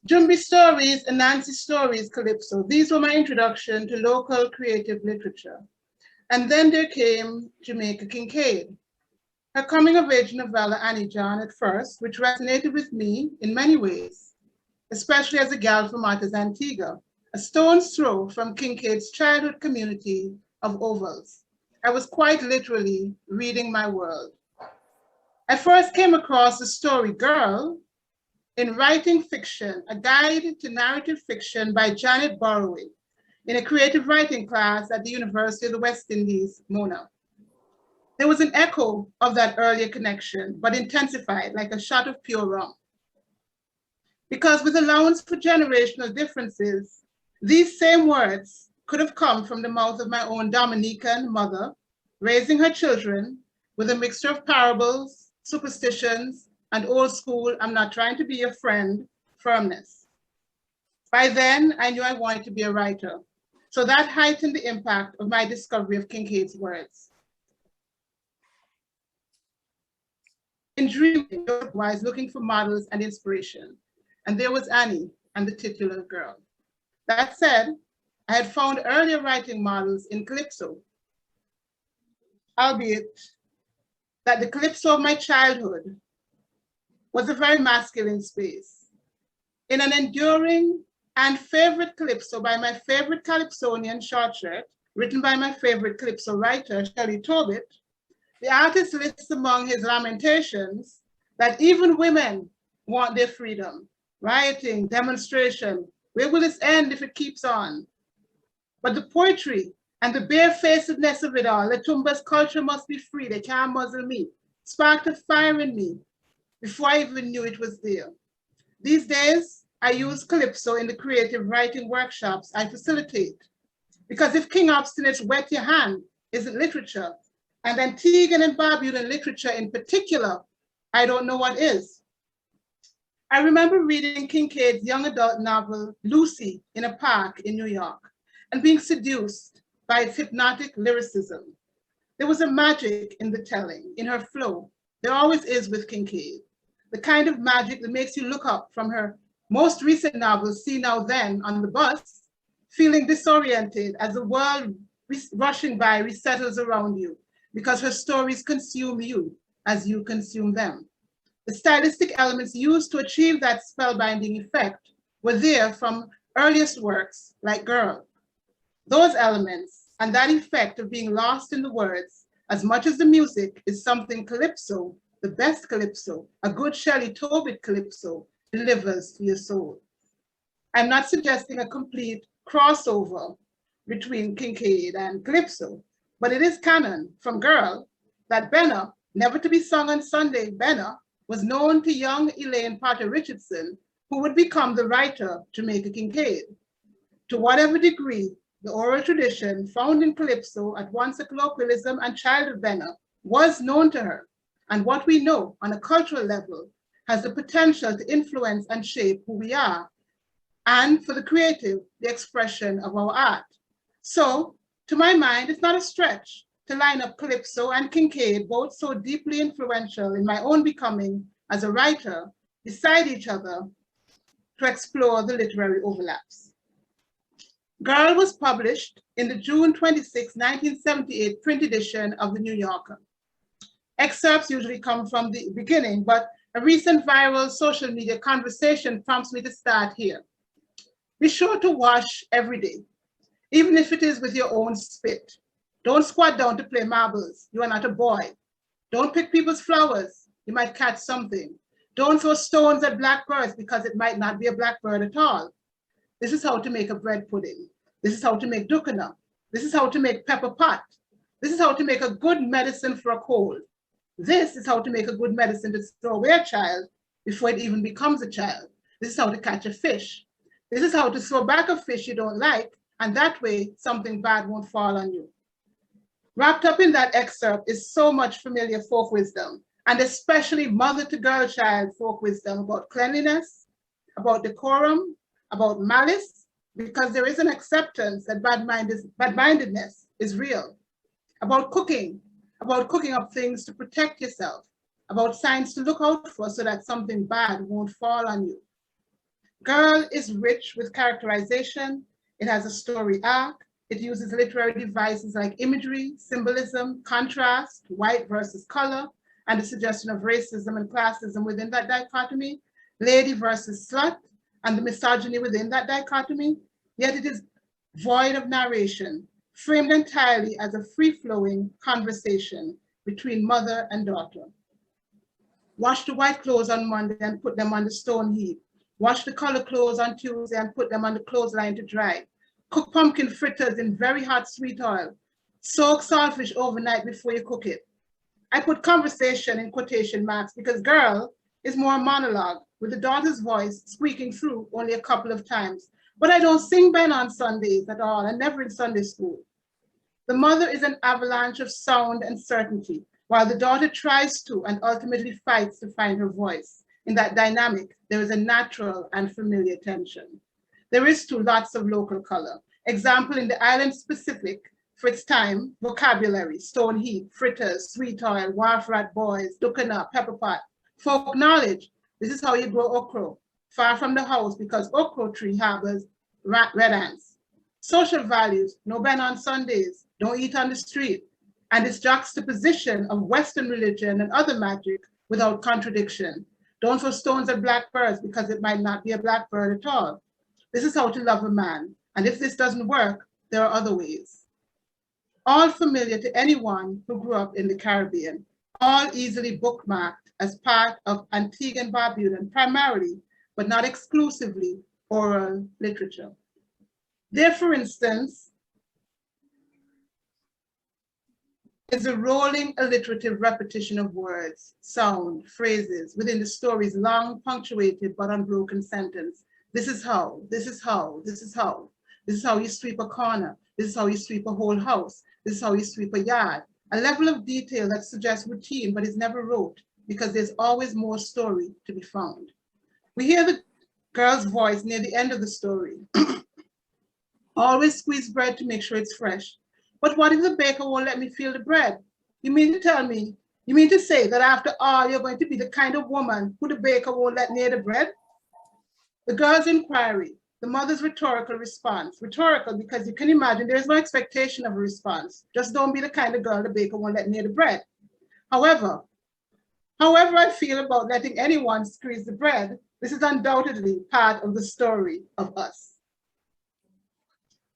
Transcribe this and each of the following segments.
Jumbi Stories and Nancy Stories Calypso. These were my introduction to local creative literature. And then there came Jamaica Kincaid. Her coming of age novella Annie John at first, which resonated with me in many ways, especially as a gal from Martha's Antigua, a stone's throw from Kincaid's childhood community of ovals. I was quite literally reading my world. I first came across the story Girl in Writing Fiction, a guide to narrative fiction by Janet Borrowing in a creative writing class at the University of the West Indies, Mona. There was an echo of that earlier connection, but intensified like a shot of pure rum. Because with allowance for generational differences, these same words could have come from the mouth of my own Dominican mother, raising her children with a mixture of parables, superstitions, and old school, I'm not trying to be your friend, firmness. By then, I knew I wanted to be a writer. So that heightened the impact of my discovery of Kincaid's words. In dreaming, I was looking for models and inspiration. And there was Annie and the titular girl. That said, I had found earlier writing models in calypso, albeit that the calypso of my childhood was a very masculine space. In an enduring and favorite calypso by my favorite calypsonian short shirt, written by my favorite calypso writer, Shelley Tobit, the artist lists among his lamentations that even women want their freedom, rioting, demonstration. Where will this end if it keeps on? But the poetry and the barefacedness of it all, Latumba's culture must be free, they can't muzzle me, sparked a fire in me before I even knew it was there. These days, I use calypso in the creative writing workshops I facilitate. Because if King Obstinate's Wet Your Hand isn't literature, and Antiguan and Barbuda literature in particular, I don't know what is. I remember reading Kincaid's young adult novel, Lucy, in a park in New York, and being seduced by its hypnotic lyricism. There was a magic in the telling, in her flow. There always is with Kincaid. The kind of magic that makes you look up from her most recent novel, See Now Then, on the bus, feeling disoriented as the world rushing by resettles around you, because her stories consume you as you consume them. The stylistic elements used to achieve that spellbinding effect were there from earliest works like Girl. Those elements and that effect of being lost in the words, as much as the music, is something calypso, the best calypso, a good Shelley Tobit calypso, delivers to your soul. I'm not suggesting a complete crossover between Kincaid and calypso, but it is canon from Girl that Benna, never to be sung on Sunday, Benna, was known to young Elaine Potter Richardson, who would become the writer Jamaica Kincaid. To whatever degree the oral tradition found in calypso, at once a colloquialism and child of Benna, was known to her, and what we know on a cultural level has the potential to influence and shape who we are, and for the creative, the expression of our art. So, to my mind, it's not a stretch to line up calypso and Kincaid, both so deeply influential in my own becoming as a writer, beside each other to explore the literary overlaps. Girl was published in the June 26, 1978 print edition of the New Yorker. Excerpts usually come from the beginning, but a recent viral social media conversation prompts me to start here. Be sure to wash every day, even if it is with your own spit. Don't squat down to play marbles. You are not a boy. Don't pick people's flowers. You might catch something. Don't throw stones at blackbirds because it might not be a blackbird at all. This is how to make a bread pudding. This is how to make dukana. This is how to make pepper pot. This is how to make a good medicine for a cold. This is how to make a good medicine to throw away a child before it even becomes a child. This is how to catch a fish. This is how to throw back a fish you don't like, and that way something bad won't fall on you. Wrapped up in that excerpt is so much familiar folk wisdom, and especially mother to girl child folk wisdom about cleanliness, about decorum, about malice, because there is an acceptance that bad-mindedness is real, about cooking up things to protect yourself, about signs to look out for so that something bad won't fall on you. Girl is rich with characterization. It has a story arc. It uses literary devices like imagery, symbolism, contrast, white versus color, and the suggestion of racism and classism within that dichotomy, lady versus slut, and the misogyny within that dichotomy. Yet it is void of narration, framed entirely as a free-flowing conversation between mother and daughter. Wash the white clothes on Monday and put them on the stone heap. Wash the color clothes on Tuesday and put them on the clothesline to dry. Cook pumpkin fritters in very hot sweet oil. Soak saltfish overnight before you cook it. I put conversation in quotation marks because girl is more a monologue with the daughter's voice squeaking through only a couple of times. But I don't sing Ben on Sundays at all and never in Sunday school. The mother is an avalanche of sound and certainty, while the daughter tries to and ultimately fights to find her voice. In that dynamic, there is a natural and familiar tension. There is too lots of local color. Example, in the island specific, for its time, vocabulary, stone heap, fritters, sweet oil, wharf rat boys, dukana, pepper pot. Folk knowledge, this is how you grow okra, far from the house because okra tree harbors red ants. Social values, no Ben on Sundays, don't eat on the street, and its juxtaposition of Western religion and other magic without contradiction. Don't throw stones at blackbirds because it might not be a blackbird at all. This is how to love a man, and if this doesn't work, there are other ways. All familiar to anyone who grew up in the Caribbean, all easily bookmarked as part of Antigua and Barbuda, primarily, but not exclusively, oral literature. There, for instance, is a rolling alliterative repetition of words, sound, phrases within the story's long, punctuated but unbroken sentence. This is how, this is how, this is how. This is how you sweep a corner. This is how you sweep a whole house. This is how you sweep a yard. A level of detail that suggests routine but is never rote because there's always more story to be found. We hear the girl's voice near the end of the story. Always squeeze bread to make sure it's fresh. But what if the baker won't let me feel the bread? You mean to tell me, you mean to say that after all, you're going to be the kind of woman who the baker won't let near the bread? The girl's inquiry, the mother's rhetorical response. Rhetorical because you can imagine there's no expectation of a response. Just don't be the kind of girl the baker won't let near the bread. However I feel about letting anyone squeeze the bread, this is undoubtedly part of the story of us.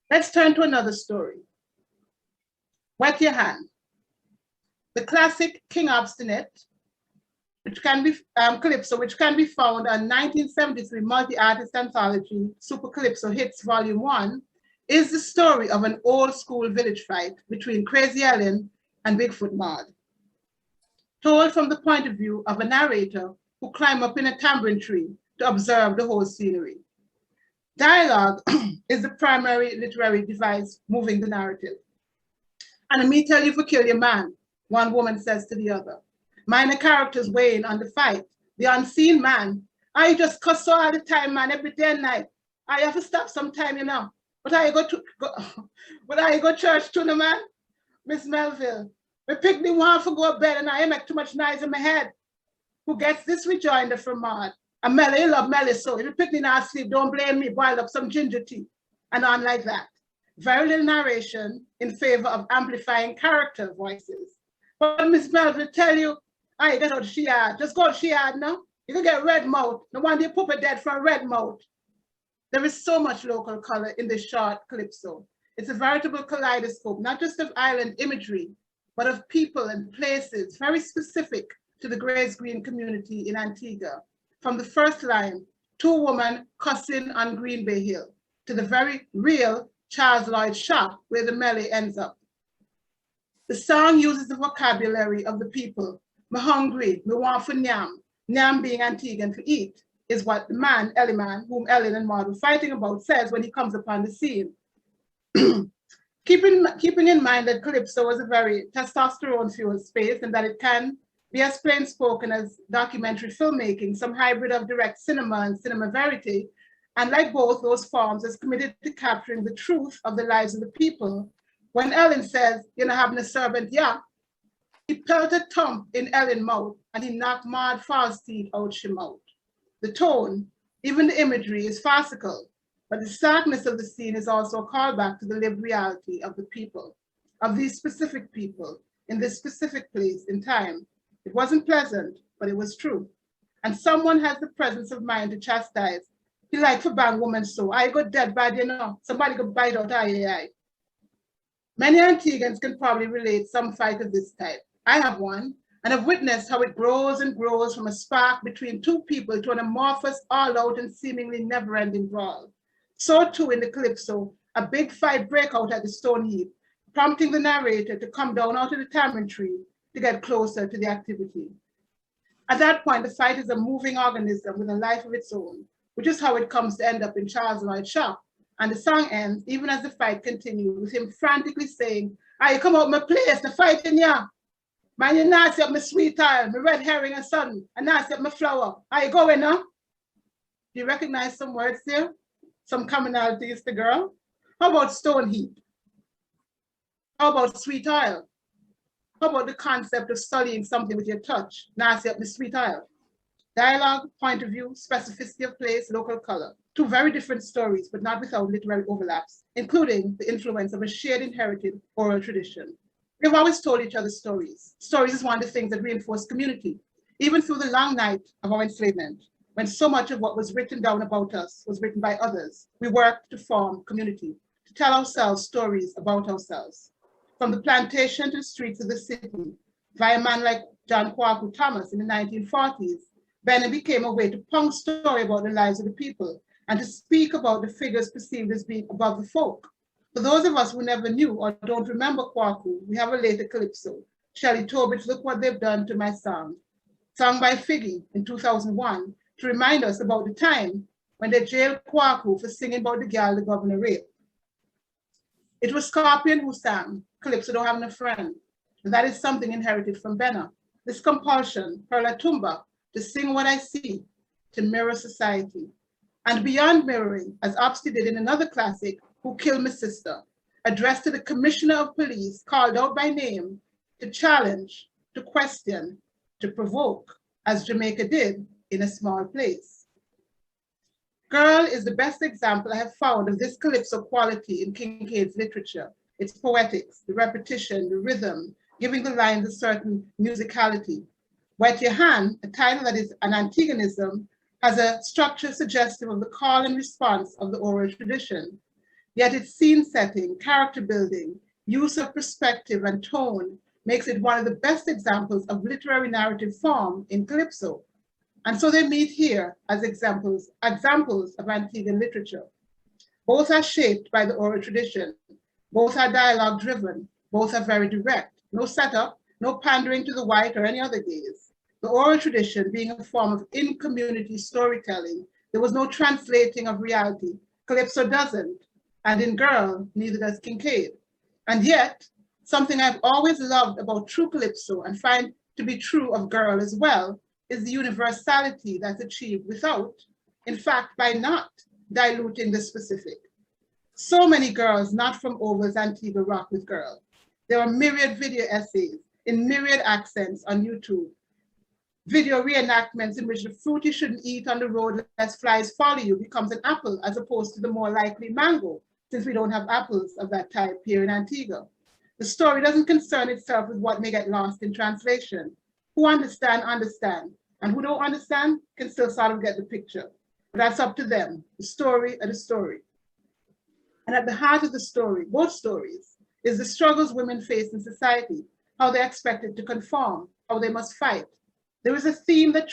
Let's turn to another story. Wet Your Hand. The classic King Obstinate, which can be Calypso, which can be found on 1973 multi-artist anthology, Super Calypso Hits Volume 1, is the story of an old school village fight between Crazy Ellen and Bigfoot Maud. Told from the point of view of a narrator who climbed up in a tambourine tree to observe the whole scenery. Dialogue is the primary literary device moving the narrative. And me tell you for kill your man, one woman says to the other. Minor characters weighing on the fight. The unseen man. I just cuss all the time, man, every day and night. I have to stop sometime, you know. But I go church too, no, man. Miss Melville. Me pick me one for go to bed and I make too much noise in my head. Who gets this rejoinder from Maud? And Melly, you love Melly, so if you pick me not sleep, don't blame me, boil up some ginger tea. And on like that. Very little narration in favor of amplifying character voices. But Miss Melville tell you, I get out of Shiad. Just go to Shiad now. You can get red mouth. No wonder you puppet dead from red mouth. There is so much local color in this short calypso. It's a veritable kaleidoscope, not just of island imagery, but of people and places very specific to the Grays Green community in Antigua. From the first line, two women cussing on Green Bay Hill, to the very real Charles Lloyd shop where the melee ends up. The song uses the vocabulary of the people. Me hungry, me want for nyam. Nyam being Antiguan for eat, is what the man, Elliman, whom Ellen and Maud were fighting about, says when he comes upon the scene. Keeping in mind that Calypso was a very testosterone-fueled space and that it can be as plain-spoken as documentary filmmaking, some hybrid of direct cinema and cinema verite, and like both those forms is committed to capturing the truth of the lives of the people. When Ellen says, you're not having a servant, yeah, he pelted Thump in Ellen's mouth and he knocked Maud False teeth out she mouth. The tone, Even the imagery is farcical, but the starkness of the scene is also a callback to the lived reality of the people, of these specific people, in this specific place in time. It wasn't pleasant, but it was true. And someone has the presence of mind to chastise. He like for bang woman so, I got dead bad, you know, somebody could bite out I. Many Antiguans can probably relate some fight of this type. I have one, and have witnessed how it grows and grows from a spark between two people to an amorphous, all-out and seemingly never-ending brawl. So too in the calypso, a big fight break out at the stone heap, prompting the narrator to come down out of the tamarind tree to get closer to the activity. At that point, the fight is a moving organism with a life of its own, which is how it comes to end up in Charles Lloyd's shop. And the song ends, even as the fight continues, with him frantically saying, "I come out my place, the fight in ya. Man, you nasty up my sweet tile, my red herring and sun, and nasty up my flower. I going now?" Do you recognize some words there? Some commonalities, the girl? How about stone heap? How about sweet oil? How about the concept of sullying something with your touch? Nasty up my sweet oil. Dialogue, point of view, specificity of place, local color. Two very different stories, but not without literary overlaps, including the influence of a shared inherited oral tradition. We've always told each other stories. Stories is one of the things that reinforce community, even through the long night of our enslavement, when so much of what was written down about us was written by others. We worked to form community, to tell ourselves stories about ourselves. From the plantation to the streets of the city, via a man like John Kwaku Thomas in the 1940s, Benin became a way to punk story about the lives of the people and to speak about the figures perceived as being above the folk. For those of us who never knew or don't remember Kwaku, we have a later calypso, Shelley Tobit's Look What They've Done to My Sound, sung by Figgy in 2001 to remind us about the time when they jailed Kwaku for singing about the girl the governor raped. It was Scorpion who sang, Calypso Don't Have No Friend, and that is something inherited from Benna. This compulsion, Perla Tumba, to sing what I see, to mirror society. And beyond mirroring, as Opsty did in another classic, Who Killed My Sister, addressed to the commissioner of police, called out by name, to challenge, to question, to provoke, as Jamaica did in A Small Place. Girl is the best example I have found of this calypso quality in Kincaid's literature. Its poetics, the repetition, the rhythm, giving the lines a certain musicality. Wet Your Hand, a title that is an Antiguanism, has a structure suggestive of the call and response of the oral tradition. Yet its scene setting, character building, use of perspective and tone makes it one of the best examples of literary narrative form in calypso. And so they meet here as examples of Antiguan literature. Both are shaped by the oral tradition. Both are dialogue driven. Both are very direct. No setup, no pandering to the white or any other gaze. The oral tradition being a form of in-community storytelling, there was no translating of reality. Calypso doesn't. And in Girl, neither does Kincaid. And yet, something I've always loved about true calypso and find to be true of Girl as well, is the universality that's achieved without, in fact, by not diluting the specific. So many girls not from Over's Antigua rock with Girl. There are myriad video essays in myriad accents on YouTube. Video reenactments in which the fruit you shouldn't eat on the road lest flies follow you becomes an apple as opposed to the more likely mango, since we don't have apples of that type here in Antigua. The story doesn't concern itself with what may get lost in translation. Who understand, and who don't understand can still sort of get the picture. But that's up to them. The story are the story. And at the heart of the story, both stories, is the struggles women face in society, how they're expected to conform, how they must fight. There is a theme that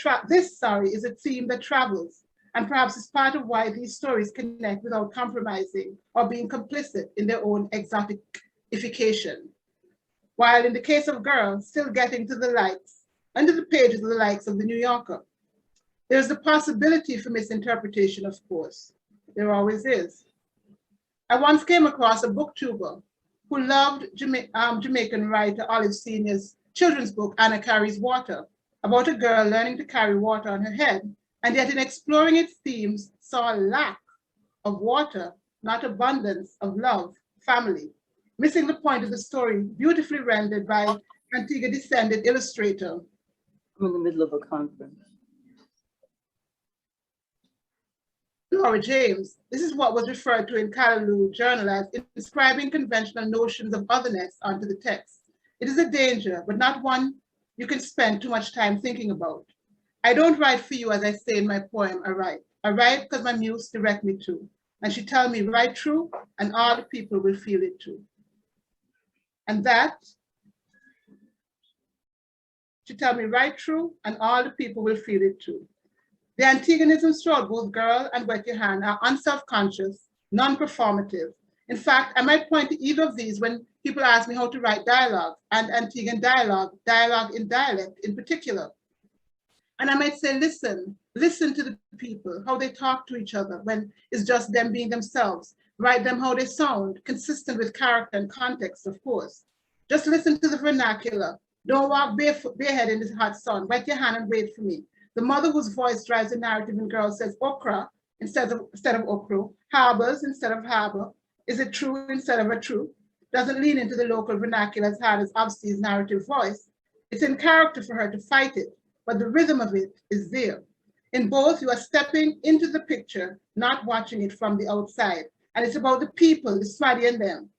is a theme that travels, and perhaps is part of why these stories connect without compromising or being complicit in their own exotification. While in the case of Girl, still getting to the likes, under the pages of the likes of the New Yorker. There's the possibility for misinterpretation, of course. There always is. I once came across a booktuber who loved Jamaican writer Olive Sr.'s children's book, Anna Carries Water, about a girl learning to carry water on her head, and yet in exploring its themes, saw a lack of water, not abundance of love, family, missing the point of the story, beautifully rendered by Antigua descended illustrator. I'm in the middle of a conference. Laura James, this is what was referred to in Callaloo Journal as inscribing conventional notions of otherness onto the text. It is a danger, but not one you can spend too much time thinking about. I don't write for you, as I say in my poem, I write. I write because my muse direct me to. And she tell me, write true, and all the people will feel it too. And that, she tell me, write true, and all the people will feel it too. The Antiguanisms throughout both Girl and Wet Your Hand are unself-conscious, non-performative. In fact, I might point to either of these when people ask me how to write dialogue, and Antiguan dialogue, dialogue in dialect in particular. And I might say, listen to the people, how they talk to each other when it's just them being themselves. Write them how they sound, consistent with character and context, of course. Just listen to the vernacular. Don't walk barehead in this hot sun. Wet your hand and wait for me. The mother whose voice drives the narrative in Girl says okra instead of okro, harbors instead of harbor. Is it true instead of a true? Doesn't lean into the local vernacular as hard as Obsti's narrative voice. It's in character for her to fight it, but the rhythm of it is there. In both, you are stepping into the picture, not watching it from the outside. And it's about the people, the Swadi and them.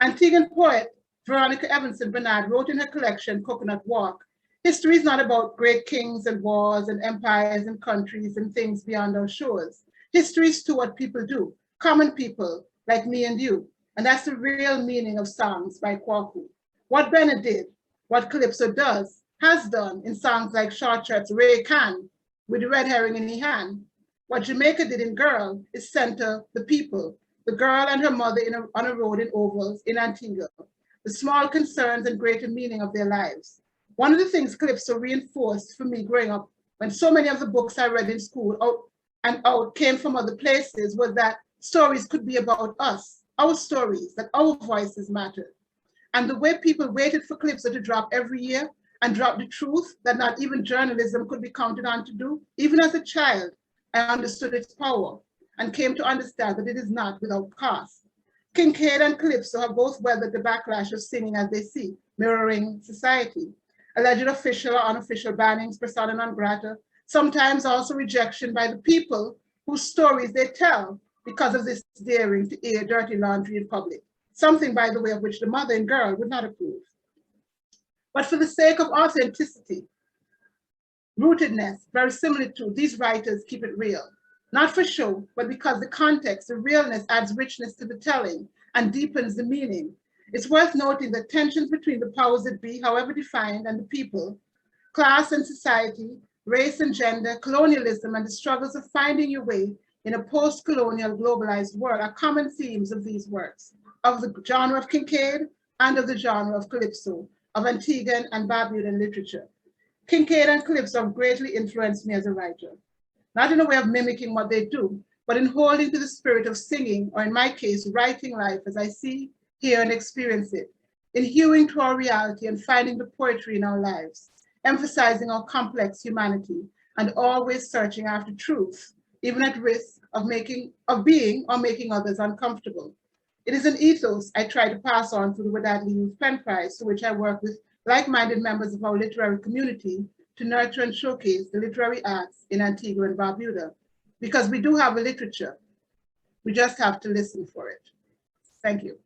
Antiguan poet Veronica Evanson Bernard wrote in her collection, Coconut Walk, history is not about great kings and wars and empires and countries and things beyond our shores. History is to what people do, common people like me and you. And that's the real meaning of songs by Kwaku. What Bennett did, what Calypso does, has done in songs like Short Shirts, Ray Khan, with the red herring in his hand. What Jamaica did in Girl is center the people, the girl and her mother on a road in ovals in Antigua, the small concerns and greater meaning of their lives. One of the things Calypso reinforced for me growing up, when so many of the books I read in school out came from other places, was that stories could be about us, our stories, that our voices mattered. And the way people waited for Calypso to drop every year and drop the truth that not even journalism could be counted on to do, even as a child, I understood its power and came to understand that it is not without cost. Kincaid and Calypso have both weathered the backlash of singing as they see, mirroring society. Alleged official or unofficial bannings, persona non grata, sometimes also rejection by the people whose stories they tell because of this daring to air dirty laundry in public. Something, by the way, of which the mother in Girl would not approve. But for the sake of authenticity, rootedness, verisimilitude, these writers keep it real. Not for show, but because the context, the realness adds richness to the telling and deepens the meaning. It's worth noting that tensions between the powers that be, however defined, and the people, class and society, race and gender, colonialism, and the struggles of finding your way in a post-colonial globalized world are common themes of these works, of the genre of Kincaid and of the genre of Calypso, of Antiguan and Barbudan literature. Kincaid and Calypso have greatly influenced me as a writer, not in a way of mimicking what they do, but in holding to the spirit of singing, or in my case, writing life as I see, hear, and experience it, in hewing to our reality and finding the poetry in our lives, emphasizing our complex humanity, and always searching after truth, even at risk of being or making others uncomfortable. It is an ethos I try to pass on through the Wadadli Youth Pen Prize, to which I work with like-minded members of our literary community to nurture and showcase the literary arts in Antigua and Barbuda, because we do have a literature. We just have to listen for it. Thank you.